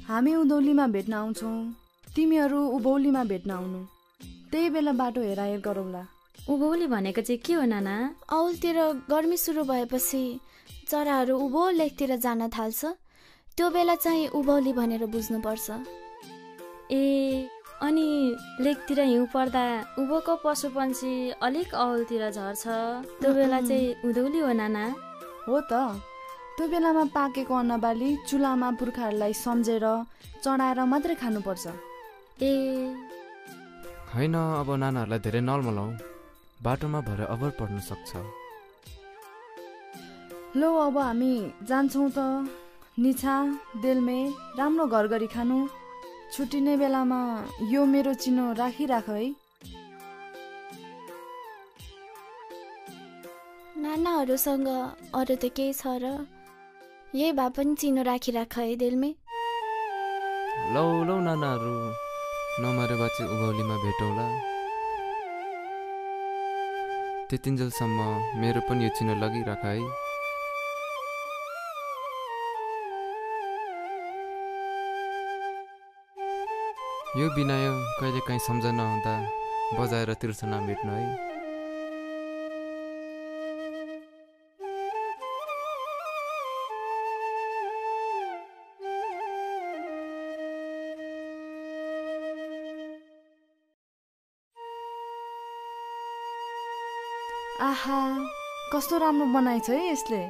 हामी उधौलीमा भेट्न आउँछौँ, तिमीहरू उभौलीमा भेट्न आउनु। त्यही बेला बाटो हेराहेर गरौँला। उभौली भनेको चाहिँ के हो नाना? औलतिर गर्मी सुरु भएपछि चराहरू उभो लेकतिर जान थाल्छ, त्यो बेला चाहिँ उभौली भनेर बुझ्नुपर्छ। ए, अनि लेकतिर हिउँ पर्दा उभोको पशुपन्छी अलिक औलतिर झर्छ, त्यो बेला चाहिँ उधौली हो नाना? हो त, त्यो बेलामा पाकेको अन्नबाली चुलामा पुर्खाहरूलाई सम्झेर चढाएर मात्रै खानुपर्छ। ए होइन, अब नानाहरूलाई धेरै नलमलाऊ, बाटोमा भएर अभर पर्न सक्छ। लो अब हामी जान्छौँ त। निछा देलमे राम्रो घर गरी खानु। छुट्टिने बेलामा यो मेरो चिनो राखिराख है। नानाहरूसँग अरू त केही छ र? यही भए पनि चिनो राखिराख है देलमे। लौ लौ नानाहरू, नमरे बाचे उभौलीमा भेटौँला। त्यतिन्जेलसम्म मेरो पनि यो चिनो लगिराख है। यो बिनायो कहिले काहीँ सम्झना हुँदा बजाएर तिर्सना भेट्नु है। आहा, कस्तो राम्रो बनाएछ है यसले।